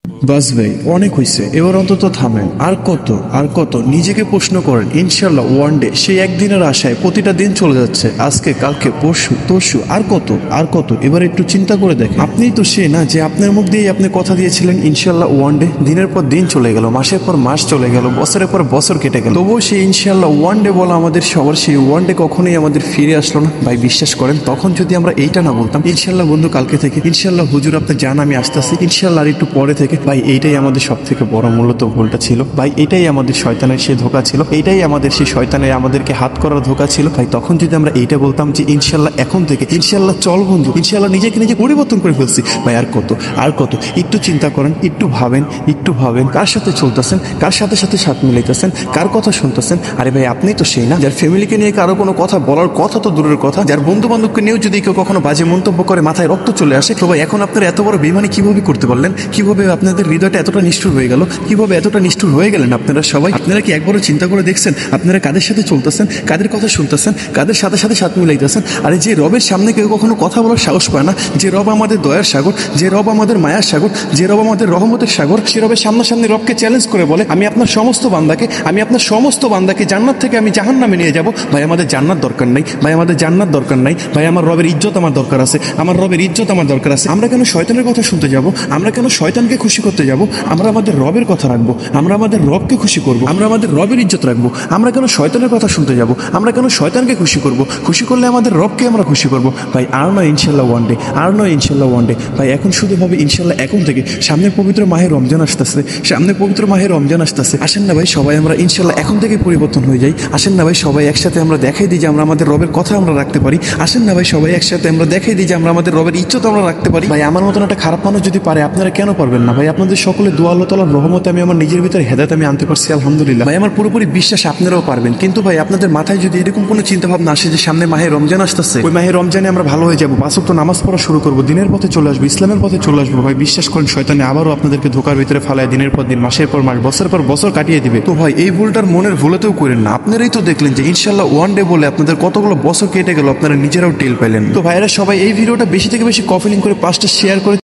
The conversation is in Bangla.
বাস ভাই অনেক হয়েছে, এবার অন্তত থামেন। আর কত আর কত নিজেকে প্রশ্ন করেন। ইনশাল্লাহ ওয়ান ডে, সেই একদিনের আশায় প্রতিটা দিন চলে যাচ্ছে, আজকে কালকে পরশু তরশু, আর কত আর কত। এবার একটু চিন্তা করে দেখেন, আপনিই তো সে না যে আপনার মুখ দিয়ে আপনি কথা দিয়েছিলেন ইনশাল্লাহ ওয়ান ডে। দিনের পর দিন চলে গেল, মাসের পর মাস চলে গেল, বছরের পর বছর কেটে গেল, তবুও সেই ইনশাল্লাহ ওয়ান ডে বলা আমাদের সবার, সেই ওয়ান ডে কখনোই আমাদের ফিরে আসলো না। ভাই বিশ্বাস করেন, তখন যদি আমরা এইটা না বলতাম ইনশাল্লাহ বন্ধু কালকে থেকে, ইনশাল্লাহ হুজুর আপনি জান আমি আসতেছি, ইনশাল্লাহ আর একটু পরে থেকে, ভাই এইটাই আমাদের সব থেকে বড় মূলত ভুলটা ছিল। ভাই এটাই আমাদের শয়তানের সেই ধোঁকা ছিল, এইটাই আমাদের সেই শয়তানের আমাদেরকে হাত করার ধোঁকা ছিল। ভাই তখন যদি আমরা এইটা বলতাম যে ইনশাল্লাহ এখন থেকে ইনশাল্লাহ চল বন্ধু, ইনশাল্লাহ নিজেকে নিজে পরিবর্তন করে ফেলছি, ভাই আর কত আর কত। একটু চিন্তা করেন, একটু ভাবেন, একটু ভাবেন কার সাথে চলতেছেন, কার সাথে সাথে সাথ মিলাইতেছেন, কার কথা শুনতেছেন। আরে ভাই আপনি তো সেই না যার ফ্যামিলিকে নিয়ে কারো কোনো কথা বলার কথা তো দূরের কথা, যার বন্ধু বান্ধবকে নিয়েও যদি কেউ কখনো বাজে মন্তব্য করে মাথায় রক্ত চলে আসে। তো ভাই এখন আপনারা এত বড় বেইমানি কিভাবে করতে পারলেন? কিভাবে আপনাদের হৃদয়টা এতটা নিষ্ঠুর হয়ে গেল? কিভাবে এতটা নিষ্ঠুর হয়ে গেলেন আপনারা সবাই? আপনারা কি একবারও চিন্তা করে দেখছেন আপনারা কাদের সাথে চলতেছেন, কাদের কথা শুনতেছেন, কাদের সাথে সাথে সাথ মিলাইতেছেন? আরে যে রবের সামনে কেউ কখনো কথা বলার সাহস পায় না, যে রব আমাদের দয়ার সাগর, যে রব আমাদের মায়ার সাগর, যে রব আমাদের রহমতের সাগর, সে রবের সামনাসামনি রবকে চ্যালেঞ্জ করে বলে আমি আপনার সমস্ত বান্দাকে জান্নাত থেকে আমি জাহান্নামে নিয়ে যাব। ভাই আমাদের জান্নাত দরকার নাই, ভাই আমাদের জান্নাত দরকার নাই, ভাই আমার রবের ইজ্জত আমার দরকার আছে, আমার রবের ইজ্জত আমার দরকার আছে। আমরা কেন শয়তানের কথা শুনতে যাব? আমরা কেন শয়তানকে খুশি করতে যাব? আমরা আমাদের রবের কথা রাখবো, আমরা আমাদের রবকে খুশি করব, আমরা আমাদের রবের ইজ্জত রাখবো। আমরা কেন শয়তানের কথা শুনতে যাব? আমরা কেন শয়তানকে খুশি করব? খুশি করলে আমাদের রবকে আমরা খুশি করব। ভাই আর নয় ইনশাল্লাহ ওয়ান ডে, আর নয় ইনশাল্লাহ ওয়ান ডে। ভাই এখন শুধু ভাবে ইনশাল্লাহ এখন থেকে, সামনে পবিত্র মাহে রমজান আসতেছে, সামনে পবিত্র মাহে রমজান আসতেছে। আসেন না ভাই সবাই আমরা ইনশাল্লাহ এখন থেকে পরিবর্তন হয়ে যাই। আসেন না ভাই সবাই একসাথে আমরা দেখাই দিই যে আমরা আমাদের রবের কথা আমরা রাখতে পারি। আসেন না ভাই সবাই একসাথে আমরা দেখাই দিই যে আমরা আমাদের রবের ইজ্জত আমরা রাখতে পারি। ভাই আমার মতন একটা খারাপ মানুষ যদি পারে, আপনারা কেন পারবেন না? ভাই আপনাদের সকলে দোয়া আল্লাহ তাআলার রহমতে আমি আমার নিজের ভিতরে হেদায়েত আমি আনতে পারছি আলহামদুলিল্লাহ। ভাই আমার পুরোপুরি বিশ্বাস আপনারাও পারবেন। কিন্তু ভাই আপনাদের মাথায় যদি এরকম কোনো চিন্তা ভাবনা আসে যে সামনে মাহে রমজান আসতেছে, ওই মাহে রমজানে আমরা ভালো হয়ে যাবো, 5 ওয়াক্ত নামাজ পড়া শুরু করবো, দিনের পথে চলে আসবো, ইসলামের পথে চলে আসবো, ভাই বিশ্বাস করেন শয়তানে আবারও আপনাদেরকে ধোকার ভিতরে ফালায় দিনের পর দিন, মাসের পর মাস, বছরের পর বছর কাটিয়ে দিবে। তো ভাই এই ভুলটার মনের ভুলেতেও করেন না। আপনারাই তো দেখলেন যে ইনশাল্লাহ ওয়ান ডে বলে আপনাদের কতগুলো বছর কেটে গেল, আপনারা নিজেরাও টেল পাইলেন। তো ভাইরা সবাই এই ভিডিওটা বেশি থেকে বেশি কপি লিংক করে 5টা শেয়ার করে